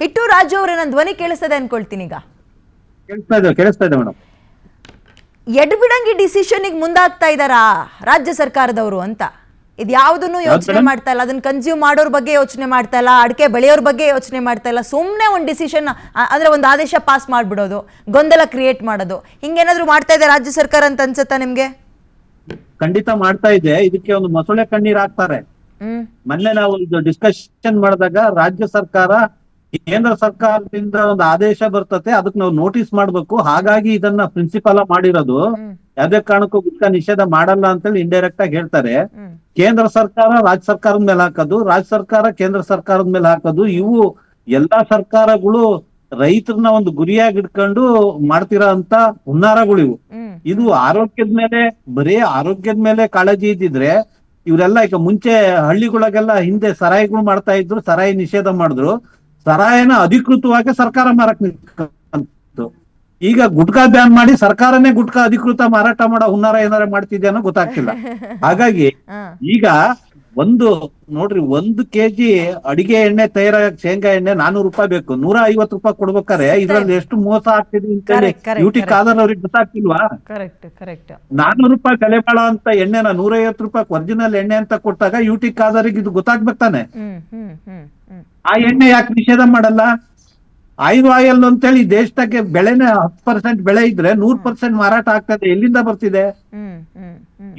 ಹಿಟ್ಟು ರಾಜು ಅವರೇ, ನನ್ನ ಧ್ವನಿ ಕೇಳಿಸ್ತದೆ ಅನ್ಕೊಳ್ತೀನಿ. ಈಗ ಕೇಳಿಸ್ತಾ ಇದೆ ಮೇಡಮ್. ಎಡ್ಬಿಡಂಗಿ ಡಿಸಿಷನ್ಗೆ ಮುಂದಾಗ್ತಾ ಇದ್ದಾರಾ ರಾಜ್ಯ ಸರ್ಕಾರದವರು ಅಂತ? ಇದು ಯಾವುದನ್ನು ಯೋಚನೆ ಮಾಡ್ತಾ ಇಲ್ಲ, ಅದನ್ನ ಕನ್ಸ್ಯೂಮ್ ಮಾಡೋರ್ ಬಗ್ಗೆ ಯೋಚನೆ ಮಾಡ್ತಾ ಇಲ್ಲ, ಅಡಿಕೆ ಬೆಳೆಯೋರ್ ಬಗ್ಗೆ ಯೋಚನೆ ಮಾಡ್ತಾ ಇಲ್ಲ. ಸುಮ್ಮನೆ ಒಂದು ಡಿಸಿಷನ್ ಅಂದ್ರೆ ಒಂದು ಆದೇಶ ಪಾಸ್ ಮಾಡ್ಬಿಡೋದು, ಗೊಂದಲ ಕ್ರಿಯೇಟ್ ಮಾಡೋದು, ಹಿಂಗೇನಾದ್ರು ಮಾಡ್ತಾ ಇದೆ ರಾಜ್ಯ ಸರ್ಕಾರ ಅಂತ ಅನ್ಸುತ್ತಾ ನಿಮ್ಗೆ? ಖಂಡಿತ ಮಾಡ್ತಾ ಇದೆ. ಇದಕ್ಕೆ ಒಂದು ಮೊಸಳೆ ಕಣ್ಣೀರ್ ಹಾಕ್ತಾರೆ. ಮೊನ್ನೆ ನಾವು ಇದು ಡಿಸ್ಕಷನ್ ಮಾಡಿದಾಗ ರಾಜ್ಯ ಸರ್ಕಾರ ಕೇಂದ್ರ ಸರ್ಕಾರದಿಂದ ಒಂದು ಆದೇಶ ಬರ್ತತೆ, ಅದಕ್ಕೆ ನಾವು ನೋಟಿಸ್ ಮಾಡ್ಬೇಕು, ಹಾಗಾಗಿ ಇದನ್ನ ಪ್ರಿನ್ಸಿಪಲ್ ಮಾಡಿರೋದು, ಯಾವುದೇ ಕಾರಣಕ್ಕೂ ಗುಟ್ಕಾ ನಿಷೇಧ ಮಾಡಲ್ಲ ಅಂತೇಳಿ ಇಂಡೈರೆಕ್ಟ್ ಆಗಿ ಹೇಳ್ತಾರೆ. ಕೇಂದ್ರ ಸರ್ಕಾರ ರಾಜ್ಯ ಸರ್ಕಾರದ ಮೇಲೆ ಹಾಕೋದು, ರಾಜ್ಯ ಸರ್ಕಾರ ಕೇಂದ್ರ ಸರ್ಕಾರದ ಮೇಲೆ ಹಾಕೋದು, ಇವು ಎಲ್ಲಾ ಸರ್ಕಾರಗಳು ರೈತರನ್ನ ಒಂದು ಗುರಿಯಾಗಿ ಇಟ್ಕೊಂಡು ಮಾಡ್ತಿರೋ ಅಂತ ಹುನ್ನಾರಗಳು ಇವು. ಇದು ಆರೋಗ್ಯದ ಮೇಲೆ, ಬರೀ ಆರೋಗ್ಯದ ಮೇಲೆ ಕಾಳಜಿ ಇದ್ದಿದ್ರೆ ಇವರೆಲ್ಲ ಈಗ ಮುಂಚೆ ಹಳ್ಳಿಗಳಿಗೆಲ್ಲ ಹಿಂದೆ ಸರಾಯಿಗಳು ಮಾಡ್ತಾ ಇದ್ರು, ಸರಾಯಿ ನಿಷೇಧ ಮಾಡಿದ್ರು, ಸರಾಯನ ಅಧಿಕೃತವಾಗಿ ಸರ್ಕಾರ ಮಾರಕ್ ನಿಂತು. ಈಗ ಗುಟ್ಕಾ ಬ್ಯಾನ್ ಮಾಡಿ ಸರ್ಕಾರನೇ ಗುಟ್ಕಾ ಅಧಿಕೃತ ಮಾರಾಟ ಮಾಡೋ ಹುನ್ನಾರ ಏನಾರ ಮಾಡ್ತಿದ್ಯಾ ಅನ್ನೋ ಗೊತ್ತಾಗ್ತಿಲ್ಲ. ಹಾಗಾಗಿ ಈಗ ನೋಡ್ರಿ 1 kg ಅಡಿಗೆ ಎಣ್ಣೆ ತಯಾರಾಗಕ್ಕೆ ಶೇಂಗಾ ಎಣ್ಣೆ 400 ರೂಪಾಯಿ ಬೇಕು, 150 ರೂಪಾಯಿ ಕೊಡ್ಬೇಕಾರೆ ಇದ್ರಲ್ಲಿ ಎಷ್ಟು ಮೋಸ ಆಗ್ತಿದೆ ಅಂತ ಯುಟಿ ಖಾದರ್ ಅವ್ರಿಗೆ ಗೊತ್ತಾಗ್ತಿಲ್ವಾ? 400 ರೂಪಾಯಿ ಬೆಲೆ ಬಾಳ ಅಂತ ಎಣ್ಣೆನ 150 ರೂಪಾಯಿ ಒರಿಜಿನಲ್ ಎಣ್ಣೆ ಅಂತ ಕೊಟ್ಟಾಗ ಯುಟಿ ಖಾದರ್ಗೆ ಇದು ಗೊತ್ತಾಗ್ಬೇಕಾನೆ. ಆ ಎಣ್ಣೆ ಯಾಕೆ ನಿಷೇಧ ಮಾಡಲ್ಲ? ಆಯಿಲ್ ಅಂತೇಳಿ ದೇಶಕ್ಕೆ ಬೆಳೆನೇ 10% ಬೆಳೆ ಇದ್ರೆ 100% ಮಾರಾಟ ಆಗ್ತದೆ, ಎಲ್ಲಿಂದ ಬರ್ತಿದೆ?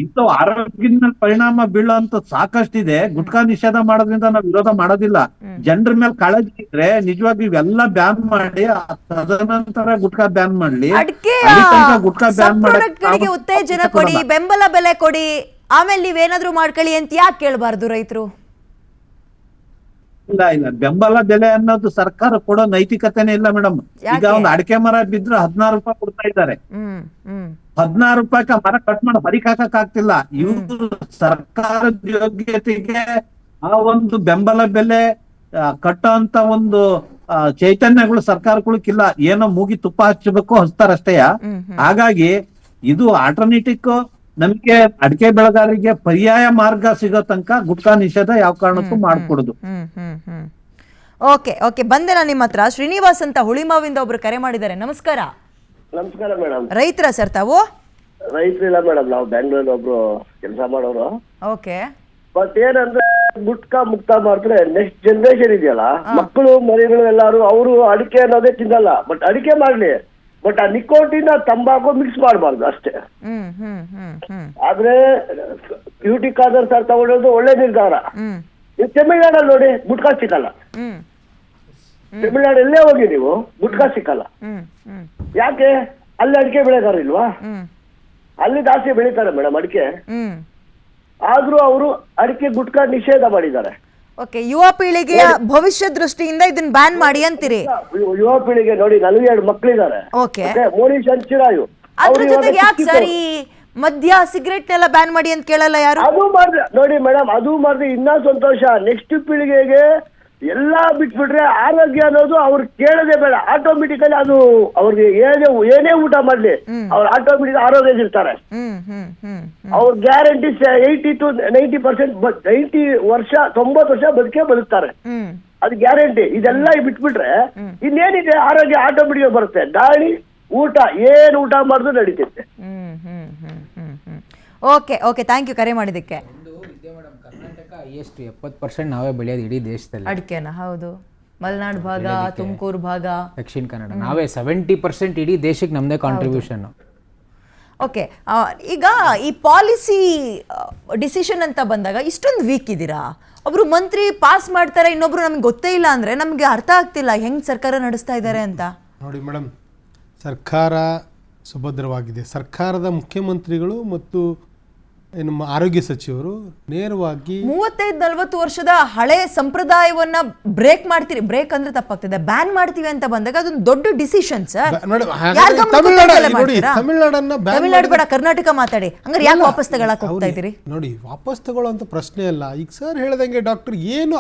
ಇಂಥ ಆರೋಗ್ಯದ ಮೇಲೆ ಪರಿಣಾಮ ಬೀಳೋಂತ ಸಾಕಷ್ಟಿದೆ. ಗುಟ್ಕಾ ನಿಷೇಧ ಮಾಡೋದ್ರಿಂದ ನಾವು ವಿರೋಧ ಮಾಡೋದಿಲ್ಲ. ಜನರ ಮೇಲೆ ಕಾಳಜಿ ಇದ್ರೆ ನಿಜವಾಗಿ ಇವೆಲ್ಲ ಬ್ಯಾನ್ ಮಾಡಿ ತದನಂತರ ಗುಟ್ಕಾ ಬ್ಯಾನ್ ಮಾಡ್ಲಿ. ಗುಟ್ಕಾ ಬ್ಯಾನ್ ಮಾಡೋಕೆ ಉತ್ತೇಜನ ಕೊಡಿ, ಬೆಂಬಲ ಬೆಲೆ ಕೊಡಿ, ಆಮೇಲೆ ನೀವೇನಾದ್ರೂ ಮಾಡ್ಕೊಳ್ಳಿ ಅಂತ ಯಾಕೆ ಕೇಳಬಾರ್ದು ರೈತರು? ಇಲ್ಲ, ಬೆಂಬಲ ಬೆಲೆ ಅನ್ನೋದು ಸರ್ಕಾರ ಕೊಡೋ ನೈತಿಕತೆನೇ ಇಲ್ಲ ಮೇಡಮ್. ಈಗ ಒಂದು ಅಡಿಕೆ ಮರ ಬಿದ್ರೆ 16 ರೂಪಾಯಿ ಕೊಡ್ತಾ ಇದ್ದಾರೆ. 16 ರೂಪಾಯಿ ಮರ ಕಟ್ ಮಾಡಿ ಹೊರಗೆ ಹಾಕಕ್ ಆಗ್ತಿಲ್ಲ. ಇವ್ರು ಸರ್ಕಾರದ ಯೋಗ್ಯತೆಗೆ ಆ ಒಂದು ಬೆಂಬಲ ಬೆಲೆ ಕಟ್ಟೋಂತ ಒಂದು ಚೈತನ್ಯಗಳು ಸರ್ಕಾರಗಳಿಗಿಲ್ಲ. ಏನೋ ಮೂಗಿ ತುಪ್ಪ ಹಚ್ಚಬೇಕು ಹಚ್ತಾರಷ್ಟೇ. ಹಾಗಾಗಿ ಇದು ಆಲ್ಟರ್ನೇಟಿವ್ ನಮ್ಗೆ ಅಡಿಕೆ ಬೆಳೆಗಾರರಿಗೆ ಪರ್ಯಾಯ ಮಾರ್ಗ ಸಿಗೋ ತನಕ ಗುಟ್ಕಾ ನಿಷೇಧ ಯಾವ ಕಾರಣಕ್ಕೂ ಮಾಡ್ಕೊಡುದು. ಓಕೆ ಬಂದೆ ನಾನು ನಿಮ್ಮ ಹತ್ರ. ಶ್ರೀನಿವಾಸ್ ಅಂತ ಹುಳಿಮಾವಿಂದ ಒಬ್ರು ಕರೆ ಮಾಡಿದ್ದಾರೆ. ನಮಸ್ಕಾರ. ನಮಸ್ಕಾರ ಮೇಡಮ್. ರೈತರ ಸರ್ ತಾವು? ರೈತರಿಲ್ಲ ಮೇಡಮ್, ನಾವು ಬೆಂಗಳೂರಲ್ಲಿ ಒಬ್ರು ಕೆಲಸ ಮಾಡೋರು. ಓಕೆ. ಬಟ್ ಏನಂದ್ರೆ ಗುಟ್ಕಾ ಮುಕ್ತ ಮಾಡ್ತಾರೆ, ನೆಕ್ಸ್ಟ್ ಜನರೇಷನ್ ಇದೆಯಲ್ಲ, ಮಕ್ಕಳು ಮರಿಗಳು ಎಲ್ಲಾರು ಅವರು ಅಡಿಕೆ ಅನ್ನೋದೇ ತಿನ್ನಲ್ಲ. ಬಟ್ ಅಡಿಕೆ ಮಾಡ್ಲಿ, ಬಟ್ ಆ ನಿಕೋಟಿನ್ ತಂಬಾಕು ಮಿಕ್ಸ್ ಮಾಡಬಾರ್ದು ಅಷ್ಟೇ. ಆದ್ರೆ ಯುಟಿ ಖಾದರ್ ಸರ್ ತಗೊಂಡೋದು ಒಳ್ಳೆ ನಿರ್ಧಾರ. ತಮಿಳ್ನಾಡಲ್ಲಿ ನೋಡಿ ಗುಟ್ಕಾ ಸಿಕ್ಕಲ್ಲ. ತಮಿಳ್ನಾಡು ಎಲ್ಲೇ ಹೋಗಿ ನೀವು ಗುಟ್ಕಾ ಸಿಕ್ಕಲ್ಲ. ಯಾಕೆ? ಅಲ್ಲಿ ಅಡಿಕೆ ಬೆಳೆಗಾರ ಇಲ್ವಾ? ಅಲ್ಲಿ ಜಾಸ್ತಿ ಬೆಳೀತಾರೆ ಮೇಡಮ್ ಅಡಿಕೆ. ಆದ್ರೂ ಅವರು ಅಡಿಕೆ ಗುಟ್ಕಾ ನಿಷೇಧ ಮಾಡಿದ್ದಾರೆ. ಓಕೆ, ಯುವ ಪೀಳಿಗೆಯ ಭವಿಷ್ಯ ದೃಷ್ಟಿಯಿಂದ ಇದನ್ನ ಬ್ಯಾನ್ ಮಾಡಿ ಅಂತೀರಿ? ಯುವ ಪೀಳಿಗೆ ನೋಡಿ, ನನಗೆ 2 ಮಕ್ಕಳಿದ್ದಾರೆ. ಓಕೆ, ಮೋನಿಶ್ ಚಿರಾಯು. ಅದ್ರ ಜೊತೆಗೆ ಯಾಕೆ ಸರ್ ಈ ಮದ್ಯ ಸಿಗರೆಟ್ ನೆಲ್ಲ ಬ್ಯಾನ್ ಮಾಡಿ ಅಂತ ಕೇಳಲ್ಲ ಯಾರು? ಅದು ಮಾಡಿದ್ರೆ ನೋಡಿ ಮೇಡಮ್, ಅದು ಮಾಡಿದ್ರೆ ಇನ್ನ ಸಂತೋಷ. ನೆಕ್ಸ್ಟ್ ಪೀಳಿಗೆಗೆ ಎಲ್ಲಾ ಬಿಟ್ಬಿಟ್ರೆ ಆರೋಗ್ಯ ಅನ್ನೋದು ಅವ್ರು ಕೇಳದೆ ಬೇಡ, ಆಟೋಮೆಟಿಕಲಿ ಅದು ಅವ್ರಿಗೆ ಏನೇ ಊಟ ಮಾಡ್ಲಿ ಅವ್ರು ಆಟೋಮೆಟಿಕ್ ಆರೋಗ್ಯದಿರ್ತಾರೆ. ಅವ್ರ ಗ್ಯಾರಂಟಿ 80 to 90%, 90 ವರ್ಷ 90 ವರ್ಷ ಬದುಕ್ತಾರೆ. ಅದು ಗ್ಯಾರಂಟಿ. ಇದೆಲ್ಲ ಬಿಟ್ಬಿಟ್ರೆ ಇನ್ನೇನಿದೆ, ಆರೋಗ್ಯ ಆಟೋಮೆಟಿಕ್ ಬರುತ್ತೆ. ಗಾಳಿ ಊಟ ಏನ್ ಊಟ ಮಾಡಿದ್ರು ನಡೀತಿರುತ್ತೆ. ಓಕೆ, ಥ್ಯಾಂಕ್ ಯು ಕರೆ ಮಾಡಿದ್ದಕ್ಕೆ. ಎಷ್ಟು 70% ನಾವೇ ಬೆಳೆಯೋದು ಇಡೀ ದೇಶದಲ್ಲಿ ಅಡಿಕೆನ. ಹೌದು, ಮಲೆನಾಡು ಭಾಗ, ತುಮಕೂರು ಭಾಗ, ದಕ್ಷಿಣ ಕನ್ನಡ, ನಾವೇ 70% ಇಡೀ ದೇಶಕ್ಕೆ ನಮ್ದೇ ಕಾಂಟ್ರಿಬ್ಯೂಷನ್. ಓಕೆ, ಈಗ ಈ ಪಾಲಿಸಿ ಡಿಸಿಷನ್ ಅಂತ ಬಂದಾಗ ಇಷ್ಟೊಂದು ವೀಕ್ ಇದ್ದೀರಾ? ಒಬ್ರು ಮಂತ್ರಿ ಪಾಸ್ ಮಾಡ್ತಾರೆ, ಇನ್ನೊಬ್ರು ನಮ್ಗೆ ಗೊತ್ತೇ ಇಲ್ಲ ಅಂದ್ರೆ ನಮ್ಗೆ ಅರ್ಥ ಆಗ್ತಿಲ್ಲ ಹೆಂಗ್ ಸರ್ಕಾರ ನಡೆಸ್ತಾ ಇದ್ದಾರೆ ಅಂತ. ನೋಡಿ ಮೇಡಮ್, ಸರ್ಕಾರ ಸುಭದ್ರವಾಗಿದೆ. ಸರ್ಕಾರದ ಮುಖ್ಯಮಂತ್ರಿಗಳು ಮತ್ತು ನಮ್ಮ ಆರೋಗ್ಯ ಸಚಿವರು ನೇರವಾಗಿ 35-40 ವರ್ಷದ ಹಳೆ ಸಂಪ್ರದಾಯವನ್ನ ಬ್ರೇಕ್ ಮಾಡ್ತೀರಿ. ಬ್ರೇಕ್ ಅಂದ್ರೆ ತಪ್ಪಾಗ್ತದೆ, ಬ್ಯಾನ್ ಮಾಡ್ತೀವಿ ಅಂತ ಬಂದಾಗ ಅದೊಂದು ದೊಡ್ಡ ಡಿಸಿಷನ್ ಸರ್. ತಮಿಳ್ನಾಡು ಬೇಡ, ಕರ್ನಾಟಕ ಮಾತಾಡಿ. ಹಂಗಾರೆ ಯಾಕೆ ವಾಪಸ್ ತಗೊಳಕ್ ಹೋಗ್ತಾ ಇದ್ದೀರಿ? ನೋಡಿ, ವಾಪಸ್ ತಗೊಳ್ಳೋಂಥ ಪ್ರಶ್ನೆ ಅಲ್ಲ. ಈಗ ಸರ್ ಹೇಳ್ದಂಗೆ ಡಾಕ್ಟರ್ ಏನು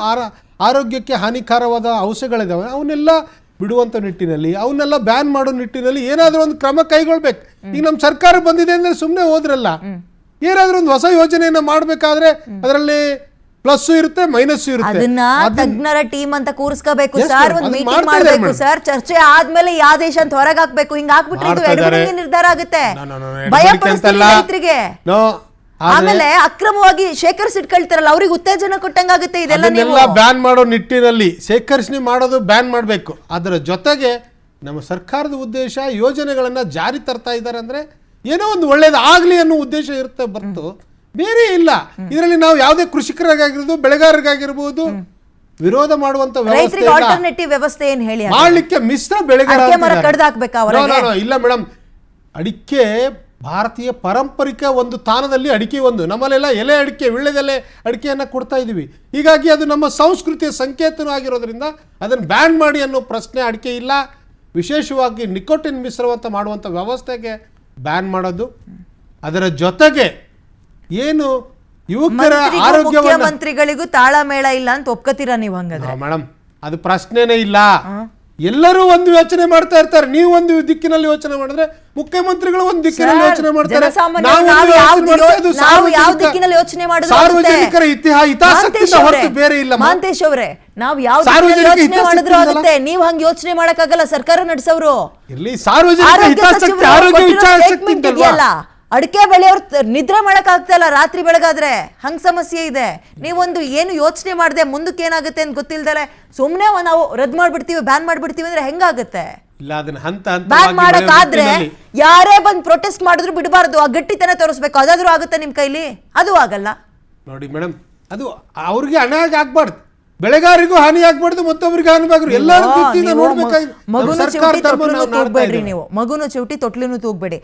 ಆರೋಗ್ಯಕ್ಕೆ ಹಾನಿಕಾರವಾದ ಅಂಶಗಳಿದಾವೆ ಅವನ್ನೆಲ್ಲ ಬಿಡುವಂಥ ನಿಟ್ಟಿನಲ್ಲಿ, ಅವನ್ನೆಲ್ಲ ಬ್ಯಾನ್ ಮಾಡೋ ನಿಟ್ಟಿನಲ್ಲಿ ಏನಾದರೂ ಒಂದು ಕ್ರಮ ಕೈಗೊಳ್ಬೇಕು. ಈಗ ನಮ್ಮ ಸರ್ಕಾರ ಬಂದಿದೆ ಅಂದ್ರೆ ಸುಮ್ಮನೆ ಹೋದ್ರಲ್ಲ. ಏನಾದರೂ ಒಂದು ಹೊಸ ಯೋಜನೆಯನ್ನು ಮಾಡಬೇಕಾದ್ರೆ ಅದರಲ್ಲಿ ಪ್ಲಸ್ ಇರುತ್ತೆ ಮೈನಸ್ ಇರುತ್ತೆ. ಅದನ್ನ ತಜ್ಞರ ಟೀಮ್ ಅಂತ ಕೂರಿಸ್ಕೋಬೇಕು Yes, ಸರ್, madam. ಒಂದ್ ಅದನ್ನ ಮೀಟಿಂಗ್ ಮಾಡ್ತಾ ಇದ್ದಾರೆ ಮಾಡ್ಬೇಕು madam. ಸರ್, ಚರ್ಚೆ ಆದ್ಮೇಲೆ ಯಾವ ದೇಶ ಅಂತ ಹೊರಗೆ ಹಾಕ್ಬೇಕು. ಹಿಂಗ್ ಹಾಕ್ಬಿಟ್ರೆ ಇದು ಮಾಡ್ತಾ ಇದ್ದಾರೆ. ಎಡಬಿಡಂಗಿ ನಿರ್ಧಾರ ಆಗುತ್ತೆ, No, no, no, ಭಯ ಎಡಬಿಡಂಗಿ ಪಡಿಸ್ತೀರಿ ಅಂತಲ್ಲ. ರೈತರಿಗೆ. No, ಆಮೇಲೆ ಅಕ್ರಮವಾಗಿ ಶೇಖರಿಸಿಟ್ಕೊಳ್ತಾರಲ್ಲ ಅವ್ರಿಗೆ ಉತ್ತೇಜನ ಕೊಟ್ಟಂಗಾಗುತ್ತೆ ಇದೆಲ್ಲ. ನೀವು ಅದನ್ನೆಲ್ಲ ಬ್ಯಾನ್ ಮಾಡೋ ನಿಟ್ಟಿನಲ್ಲಿ ಶೇಖರಿಸಣೆ ಮಾಡೋದು ಬ್ಯಾನ್ ಮಾಡಬೇಕು. ಅದರ ಜೊತೆಗೆ ನಮ್ಮ ಸರ್ಕಾರದ ಉದ್ದೇಶ ಯೋಜನೆಗಳನ್ನ ಜಾರಿ ತರ್ತಾ ಇದ್ದಾರೆ ಅಂದ್ರೆ ಏನೋ ಒಂದು ಒಳ್ಳೇದು ಆಗ್ಲಿ ಅನ್ನೋ ಉದ್ದೇಶ ಇರುತ್ತೆ ಹೊರತು ಬೇರೆ ಇಲ್ಲ. ಇದರಲ್ಲಿ ನಾವು ಯಾವುದೇ ಕೃಷಿಕರಿಗಾಗಿರ್ಬೋದು ಬೆಳೆಗಾರರಿಗಾಗಿರ್ಬೋದು ವಿರೋಧ ಮಾಡುವಂತ ವ್ಯವಸ್ಥೆ ರೈತರಿಗೆ ಇಲ್ಲ. ಆಲ್ಟರ್ನೇಟಿವ್ ವ್ಯವಸ್ಥೆ ಏನ್ ಹೇಳಿ ಹಾಗಾದ್ರೆ? ಮಾಡ್ಲಿಕ್ಕೆ ಮಿಶ್ರ ಬೆಳೆಗಾರ ಅಡಿಕೆ ಮರ ಅಂತಿದ್ದಾರೆ. ಕಡ್ದು ಹಾಕ್ಬೇಕಾ No, ಹೊರಗೆ? no, no, ಇಲ್ಲ ಮೇಡಮ್, ಅಡಿಕೆ ಭಾರತೀಯ ಪಾರಂಪರಿಕ ಒಂದು ತಾಣದಲ್ಲಿ ಅಡಿಕೆ ಒಂದು. ನಮ್ಮಲ್ಲೆಲ್ಲ ಎಲೆ ಅಡಿಕೆ ವಿಳ್ಳೆದೆಲೆ ಅಡಿಕೆಯನ್ನು ಕೊಡ್ತಾ ಇದ್ದೀವಿ. ಹೀಗಾಗಿ ಅದು ನಮ್ಮ ಸಂಸ್ಕೃತಿಯ ಸಂಕೇತನೂ ಆಗಿರೋದ್ರಿಂದ ಅದನ್ನು ಬ್ಯಾನ್ ಮಾಡಿ ಅನ್ನೋ ಪ್ರಶ್ನೆ ಅಡಿಕೆ ಇಲ್ಲ. ವಿಶೇಷವಾಗಿ ನಿಕೋಟಿನ್ ಮಿಶ್ರವಂತ ಮಾಡುವಂಥ ವ್ಯವಸ್ಥೆಗೆ ಬ್ಯಾನ್ ಮಾಡೋದು. ಅದರ ಜೊತೆಗೆ ಏನು ಯುವಕರ ಮಂತ್ರಿಗೂ ಆರೋಗ್ಯವನ್ನು ಮುಖ್ಯಮಂತ್ರಿಗಳಿಗೂ ತಾಳಮೇಳ ಇಲ್ಲ ಅಂತ ಒಪ್ಕೋತೀರಾ ನೀವು ಹಂಗಾದ್ರೆ? ಮೇಡಮ್ ಅದು ಪ್ರಶ್ನೆನೇ ಇಲ್ಲ. ಎಲ್ಲರೂ ಒಂದು ಯೋಚನೆ ಮಾಡ್ತಾ ಇರ್ತಾರೆ. ನೀವು ಒಂದು ದಿಕ್ಕಿನಲ್ಲಿ ಯೋಚನೆ ಮಾಡಿದ್ರೆ ಮುಖ್ಯಮಂತ್ರಿಗಳು ಒಂದು ದಿಕ್ಕಿನಲ್ಲಿ ಯೋಚನೆ ಮಾಡ್ತಾರೆ. ಜನಸಾಮಾನ್ಯರು ನಾವು ನಾವು ಒಂದು ಯಾವ ಯೋಚನೆ ಮಾಡ್ತಾ ಇದ್ದು ನಾವು ಯಾವ ಸಾರ್ವಜನಿಕ- ದಿಕ್ಕಿನಲ್ಲಿ ಯೋಚನೆ ಮಾಡಿದ್ರು ಸಾರ್ವಜನಿಕರ ಆಗುತ್ತೆ. ಹಿತಾಸಕ್ತಿಯಿಂದ ಹೊರತು ಬೇರೆ ಇಲ್ಲ. ಮಾಂತೇಶ್ ಅವರೇ, ನಾವು ಯಾವ ಸಾರ್ವಜನಿಕ ದಿಕ್ಕಿನಲ್ಲಿ ಯೋಚನೆ ಹಿತಾಸಕ್ತಿ ಮಾಡಿದ್ರು ಇದೆಯಲ್ಲ? ಆಗುತ್ತೆ. ನೀವು ಹಂಗೆ ಯೋಚನೆ ಮಾಡಕ್ಕಾಗಲ್ಲ, ಸರ್ಕಾರ ನಡೆಸೋರು. ಇರ್ಲಿ, ಸಾರ್ವಜನಿಕ ಆರೋಗ್ಯ ಹಿತಾಸಕ್ತಿ ಸಚಿವರು ಆರೋಗ್ಯ ಕೊಟ್ಟಿರೋ ಹಿತಾಸಕ್ತಿ statement ಇದೆಯಲ್ವಾ? ಇದೆಯಲ್ಲ, ಅಡಿಕೆ ಬೆಳೆಯವ್ರು ನಿದ್ರೆ ಮಾಡಕ್ ಆಗ್ತಾ ಇಲ್ಲ ರಾತ್ರಿ ಬೆಳಗಾದ್ರೆ, ಹಂಗ್ ಸಮಸ್ಯೆ ಇದೆ. ನೀವೊಂದು ಏನು ಯೋಚನೆ ಮಾಡದೆ ಮುಂದಕ್ಕೆ ಏನಾಗುತ್ತೆ ಅಂತ ಗೊತ್ತಿಲ್ದರೆ ಸುಮ್ನೆ ನಾವು ರದ್ದು ಮಾಡ್ಬಿಡ್ತೀವಿ, ಬ್ಯಾನ್ ಮಾಡ್ಬಿಡ್ತೀವಿ ಅಂದ್ರೆ ಹೆಂಗಾಗುತ್ತೆ? ಇಲ್ಲ, ಅದನ್ನ ಹಂತ ಬ್ಯಾನ್ ಹಂತವಾಗಿ ಮಾಡಕ್ಕಾದ್ರೆ ಬೆಳೆಯೋ ನಿಟ್ಟಿನಲ್ಲಿ ಯಾರೇ ಬಂದ್ ಪ್ರೊಟೆಸ್ಟ್ ಮಾಡಿದ್ರು ಬಿಡಬಾರ್ದು, ಆ ಗಟ್ಟಿತನ ತೋರಿಸ್ಬೇಕು. ಅದಾದ್ರೂ ಆಗುತ್ತೆ ನಿಮ್ ಕೈಲಿ? ಅದು ಆಗಲ್ಲ ನೋಡಿ ಮೇಡಮ್, ಅದು ಅವ್ರಿಗೆ ಹಣ ಆಗ್ಬಾರ್ದು, ಬೆಳೆಗಾರರಿಗೂ ಹಾನಿ ಆಗ್ಬಾರ್ದು, ಮತ್ತೊಬ್ಬರಿಗೆ ಹಾನಿ ಆಗ್ಬಾರ್ದು. ಎಲ್ಲರೂ ನೀವು ನೋಡ್ಬೇಕಾಗಿ ಮಗುನು ಸರ್ಕಾರ ಚಿವುಟಿ ಧರ್ಮ ತೊಟ್ಲುನು ನಾವು ತೂಗ್ಬೇಡ್ರಿ. ಮಾಡ್ತಾ ನೀವು ಮಗುನು ಚಿವುಟಿ ತೊಟ್ಲುನು ತೂಗ್ಬೇಡಿ.